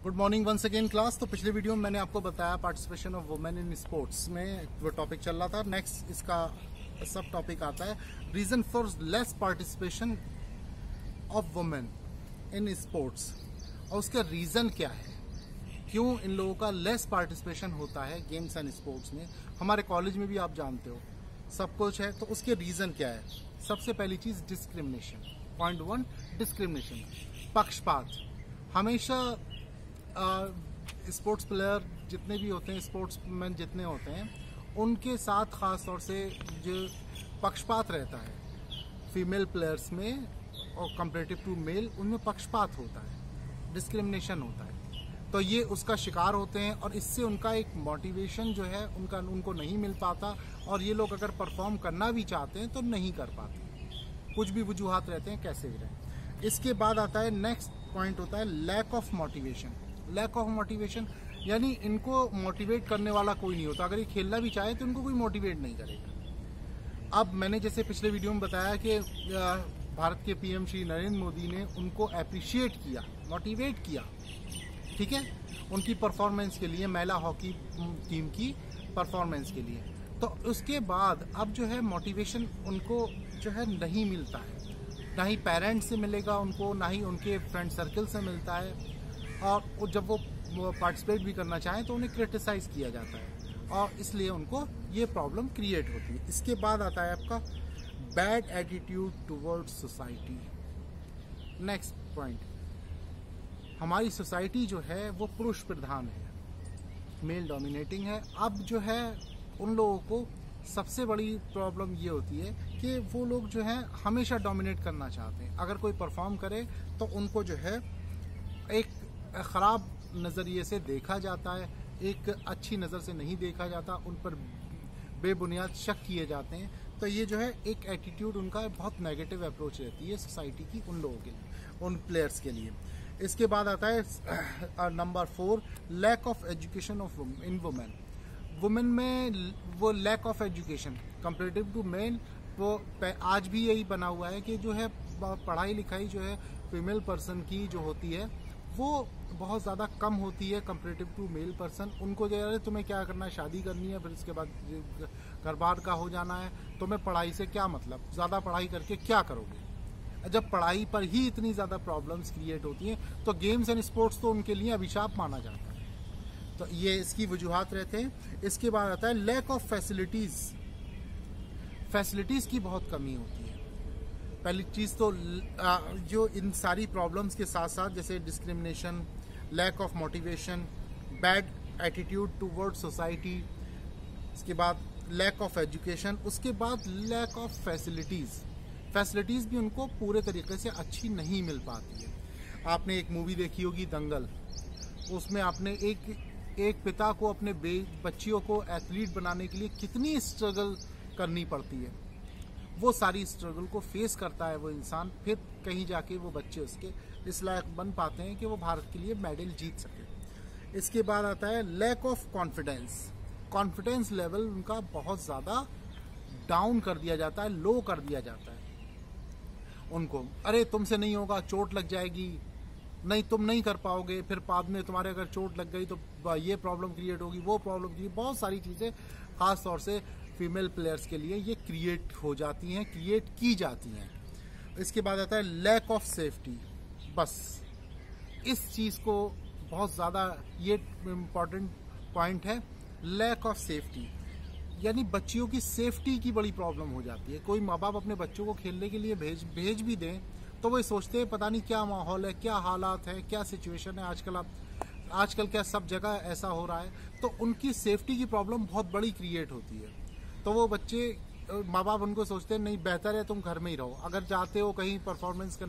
Good morning once again class. तो पिछले video में मैंने आपको बताया participation of women in sports में वो टॉपिक चल रहा था। नेक्स्ट इसका सब टॉपिक आता है reason for less participation of women in sports, और उसका रीजन क्या है, क्यों इन लोगों का लेस पार्टिसिपेशन होता है गेम्स एंड स्पोर्ट्स में। हमारे कॉलेज में भी आप जानते हो सब कुछ है, तो उसके रीजन क्या है। सबसे पहली चीज डिस्क्रिमिनेशन। पॉइंट 1 डिस्क्रिमिनेशन, पक्षपात। हमेशा स्पोर्ट्स प्लेयर जितने भी होते हैं, स्पोर्ट्स मैन जितने होते हैं, उनके साथ खास तौर से जो पक्षपात रहता है फीमेल प्लेयर्स में और कंपेरेटिव टू मेल, उनमें पक्षपात होता है, डिस्क्रिमिनेशन होता है। तो ये उसका शिकार होते हैं और इससे उनका एक मोटिवेशन जो है उनको नहीं मिल पाता, और ये लोग अगर परफॉर्म करना भी चाहते हैं तो नहीं कर पाते, कुछ भी वजूहात रहते हैं कैसे भी रहे। इसके बाद आता है नेक्स्ट पॉइंट होता है lack of motivation. Lack of motivation यानी इनको मोटिवेट करने वाला कोई नहीं होता। अगर ये खेलना भी चाहे तो इनको कोई मोटिवेट नहीं करेगा। अब मैंने जैसे पिछले वीडियो में बताया कि भारत के पीएम श्री नरेंद्र मोदी ने उनको अप्रिशिएट किया, मोटिवेट किया, ठीक है, उनकी परफॉर्मेंस के लिए, महिला हॉकी टीम की परफॉर्मेंस के लिए। तो उसके बाद अब जो है मोटिवेशन उनको जो है नहीं मिलता है, ना ही पेरेंट्स से मिलेगा उनको, ना ही उनके फ्रेंड सर्कल से मिलता है, और जब वो पार्टिसिपेट भी करना चाहें तो उन्हें क्रिटिसाइज किया जाता है, और इसलिए उनको ये प्रॉब्लम क्रिएट होती है। इसके बाद आता है आपका bad attitude towards society. Next point, हमारी सोसाइटी जो है वो पुरुष प्रधान है, मेल डोमिनेटिंग है। अब जो है उन लोगों को सबसे बड़ी प्रॉब्लम ये होती है कि वो लोग जो है हमेशा डोमिनेट करना चाहते हैं। अगर कोई परफॉर्म करे तो उनको जो है एक खराब नज़रिए से देखा जाता है, एक अच्छी नज़र से नहीं देखा जाता, उन पर बेबुनियाद शक किए जाते हैं। तो ये जो है एक एटीट्यूड उनका बहुत नेगेटिव अप्रोच रहती है सोसाइटी की उन लोगों के लिए, उन प्लेयर्स के लिए। इसके बाद आता है number 4 lack of education of in women. Women में वो lack of education comparative to men, वो आज भी यही बना हुआ है कि जो है पढ़ाई लिखाई जो है फीमेल पर्सन की जो होती है वो बहुत ज़्यादा कम होती है कंपेरेटिव टू मेल पर्सन। उनको जो है तुम्हें क्या करना है, शादी करनी है, फिर इसके बाद घर बार का हो जाना है, तुम्हें पढ़ाई से क्या मतलब, ज़्यादा पढ़ाई करके क्या करोगे। जब पढ़ाई पर ही इतनी ज़्यादा प्रॉब्लम्स क्रिएट होती हैं तो गेम्स एंड स्पोर्ट्स तो उनके लिए अभिशाप माना जाता है। तो ये इसकी वजूहात रहते हैं। इसके बाद आता है लैक ऑफ फैसिलिटीज़। फैसिलिटीज़ की बहुत कमी होती है। पहली चीज़ तो जो इन सारी प्रॉब्लम्स के साथ साथ जैसे discrimination, lack of motivation, bad attitude towards society, इसके बाद लैक ऑफ एजुकेशन, उसके बाद लैक ऑफ फैसिलिटीज़। फैसिलिटीज़ भी उनको पूरे तरीके से अच्छी नहीं मिल पाती है। आपने एक मूवी देखी होगी दंगल, उसमें आपने एक पिता को अपने बच्चियों को एथलीट बनाने के लिए कितनी स्ट्रगल करनी पड़ती है। वो सारी स्ट्रगल को फेस करता है वो इंसान, फिर कहीं जाके वो बच्चे उसके इस लायक बन पाते हैं कि वो भारत के लिए मेडल जीत सके। इसके बाद आता है lack of confidence. Confidence level उनका बहुत ज़्यादा डाउन कर दिया जाता है, लो कर दिया जाता है उनको। अरे तुमसे नहीं होगा, चोट लग जाएगी, नहीं तुम नहीं कर पाओगे, फिर बाद में तुम्हारे अगर चोट लग गई तो ये प्रॉब्लम क्रिएट होगी, वो प्रॉब्लम क्रिएट, बहुत सारी चीज़ें खास तौर से फीमेल प्लेयर्स के लिए ये क्रिएट हो जाती हैं, क्रिएट की जाती हैं। इसके बाद आता है लैक ऑफ सेफ्टी। बस इस चीज़ को बहुत ज़्यादा, ये इम्पॉर्टेंट पॉइंट है, लैक ऑफ सेफ्टी, यानी बच्चियों की सेफ्टी की बड़ी प्रॉब्लम हो जाती है। कोई माँ बाप अपने बच्चों को खेलने के लिए भेज भी दें तो वो सोचते हैं पता नहीं क्या माहौल है, क्या हालात है, क्या सिचुएशन है आजकल क्या सब जगह ऐसा हो रहा है, तो उनकी सेफ्टी की प्रॉब्लम बहुत बड़ी क्रिएट होती है। तो वो बच्चे, माँ बाप उनको सोचते हैं नहीं बेहतर है तुम घर में ही रहो। अगर चाहते हो कहीं परफॉर्मेंस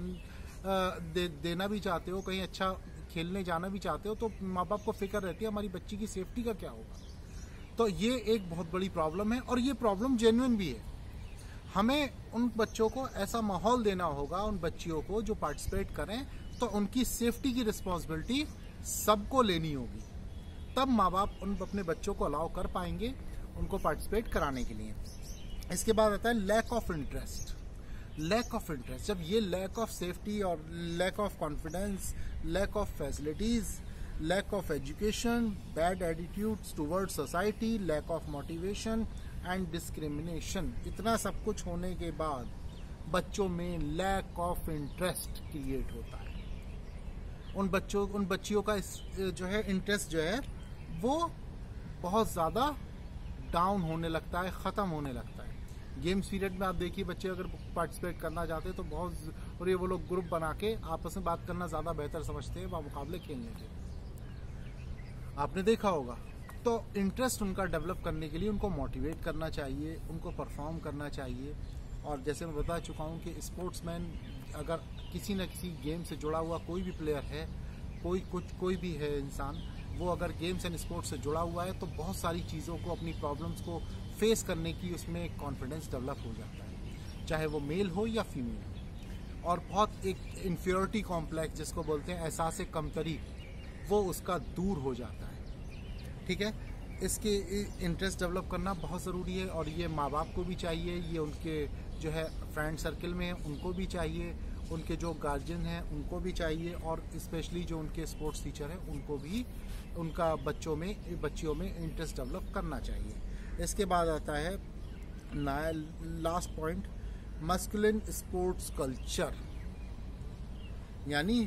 देना भी चाहते हो, कहीं अच्छा खेलने जाना भी चाहते हो, तो माँ बाप को फिक्र रहती है हमारी बच्ची की सेफ्टी का क्या होगा। तो ये एक बहुत बड़ी प्रॉब्लम है, और ये प्रॉब्लम जेन्युइन भी है। हमें उन बच्चों को ऐसा माहौल देना होगा, उन बच्चियों को जो पार्टिसिपेट करें, तो उनकी सेफ्टी की रिस्पॉन्सिबिलिटी सबको लेनी होगी, तब माँ बाप अपने बच्चों को अलाउ कर पाएंगे उनको पार्टिसिपेट कराने के लिए। इसके बाद आता है lack of interest. Lack of interest, जब ये लैक ऑफ सेफ्टी और lack of confidence, lack of facilities, lack of education, bad attitudes toward society, lack of motivation and discrimination. इतना सब कुछ होने के बाद बच्चों में लैक ऑफ इंटरेस्ट क्रिएट होता है। उन बच्चियों का जो है इंटरेस्ट जो है वो बहुत ज़्यादा डाउन होने लगता है, ख़त्म होने लगता है। गेम्स पीरियड में आप देखिए बच्चे अगर पार्टिसिपेट करना चाहते हैं तो बहुत, और ये वो लोग ग्रुप बना के आपस में बात करना ज़्यादा बेहतर समझते हैं मुकाबले खेलने के, आपने देखा होगा। तो इंटरेस्ट उनका डेवलप करने के लिए उनको मोटिवेट करना चाहिए, उनको परफॉर्म करना चाहिए। और जैसे मैं बता चुका हूँ कि स्पोर्ट्समैन अगर किसी न किसी गेम से जुड़ा हुआ कोई भी प्लेयर है, कोई भी है इंसान, वो अगर गेम्स एंड स्पोर्ट्स से जुड़ा हुआ है तो बहुत सारी चीज़ों को, अपनी प्रॉब्लम्स को फेस करने की उसमें एक कॉन्फिडेंस डेवलप हो जाता है, चाहे वो मेल हो या फीमेल। और बहुत एक इन्फीरियरिटी कॉम्प्लेक्स जिसको बोलते हैं, एहसास कमतरी, वो उसका दूर हो जाता है। ठीक है, इसके इंटरेस्ट डेवलप करना बहुत ज़रूरी है और ये माँ बाप को भी चाहिए, ये उनके जो है फ्रेंड सर्किल में है उनको भी चाहिए, उनके जो गार्जियन हैं उनको भी चाहिए, और स्पेशली जो उनके स्पोर्ट्स टीचर हैं उनको भी उनका बच्चियों में इंटरेस्ट डेवलप करना चाहिए। इसके बाद आता है last point, masculine sports culture, यानी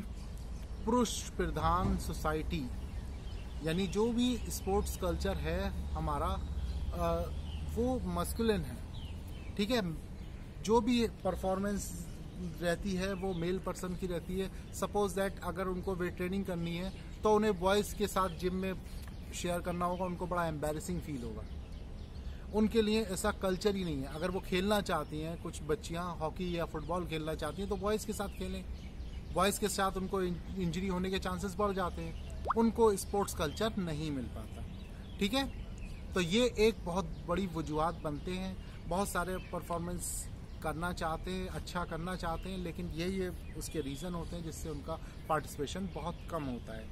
पुरुष प्रधान सोसाइटी। यानी जो भी स्पोर्ट्स कल्चर है हमारा वो मस्कुलिन है। ठीक है, जो भी परफॉर्मेंस रहती है वो मेल पर्सन की रहती है। सपोज दैट अगर उनको वेट ट्रेनिंग करनी है तो उन्हें बॉयज़ के साथ जिम में शेयर करना होगा, उनको बड़ा एम्बैरेसिंग फील होगा। उनके लिए ऐसा कल्चर ही नहीं है। अगर वो खेलना चाहती हैं, कुछ बच्चियां हॉकी या फुटबॉल खेलना चाहती हैं तो बॉयज़ के साथ खेलें। बॉयज़ के साथ उनको इंजरी होने के चांसेस बढ़ जाते हैं, उनको स्पोर्ट्स कल्चर नहीं मिल पाता। ठीक है, तो ये एक बहुत बड़ी वजूहत बनते हैं। बहुत सारे परफॉर्मेंस करना चाहते हैं, अच्छा करना चाहते हैं, लेकिन ये उसके रीज़न होते हैं जिससे उनका पार्टिसिपेशन बहुत कम होता है।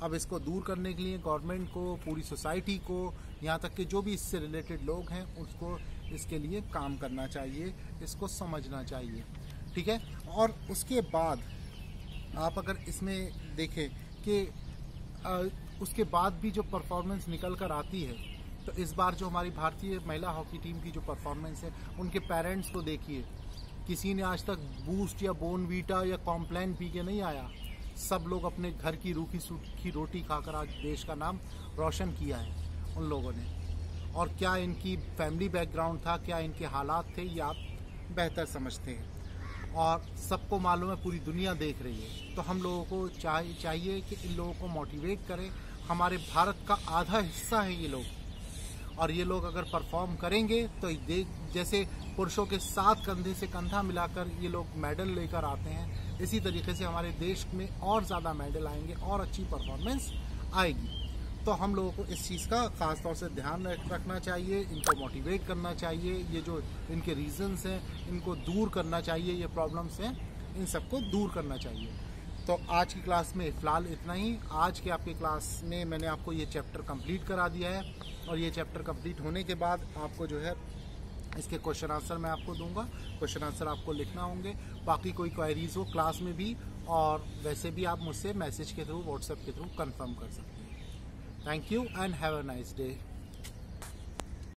अब इसको दूर करने के लिए गवर्नमेंट को, पूरी सोसाइटी को, यहाँ तक कि जो भी इससे रिलेटेड लोग हैं उसको इसके लिए काम करना चाहिए, इसको समझना चाहिए। ठीक है, और उसके बाद आप अगर इसमें देखें कि उसके बाद भी जो परफॉर्मेंस निकल कर आती है, तो इस बार जो हमारी भारतीय महिला हॉकी टीम की जो परफॉर्मेंस है, उनके पेरेंट्स को देखिए, किसी ने आज तक बूस्ट या बोर्नवीटा या कॉम्प्लान पी के नहीं आया। सब लोग अपने घर की रूखी सूखी रोटी खाकर आज देश का नाम रोशन किया है उन लोगों ने। और क्या इनकी फैमिली बैकग्राउंड था, क्या इनके हालात थे, ये आप बेहतर समझते हैं। और सबको मालूम है, पूरी दुनिया देख रही है। तो हम लोगों को चाहिए कि इन लोगों को मोटिवेट करें। हमारे भारत का आधा हिस्सा है ये लोग, और ये लोग अगर परफॉर्म करेंगे तो जैसे पुरुषों के साथ कंधे से कंधा मिलाकर ये लोग मेडल लेकर आते हैं, इसी तरीके से हमारे देश में और ज़्यादा मेडल आएंगे और अच्छी परफॉर्मेंस आएगी। तो हम लोगों को इस चीज़ का ख़ास तौर से ध्यान रखना चाहिए, इनको मोटिवेट करना चाहिए। ये जो इनके रीजंस हैं इनको दूर करना चाहिए, ये प्रॉब्लम्स हैं इन सबको दूर करना चाहिए। तो आज की क्लास में फ़िलहाल इतना ही। आज के आपकी क्लास में मैंने आपको ये चैप्टर कंप्लीट करा दिया है, और ये चैप्टर कंप्लीट होने के बाद आपको जो है इसके क्वेश्चन आंसर मैं आपको दूंगा। क्वेश्चन आंसर आपको लिखना होंगे। बाकी कोई क्वेरीज हो क्लास में भी, और वैसे भी आप मुझसे मैसेज के थ्रू, व्हाट्सएप के थ्रू कंफर्म कर सकते हैं। Thank you and have a nice day.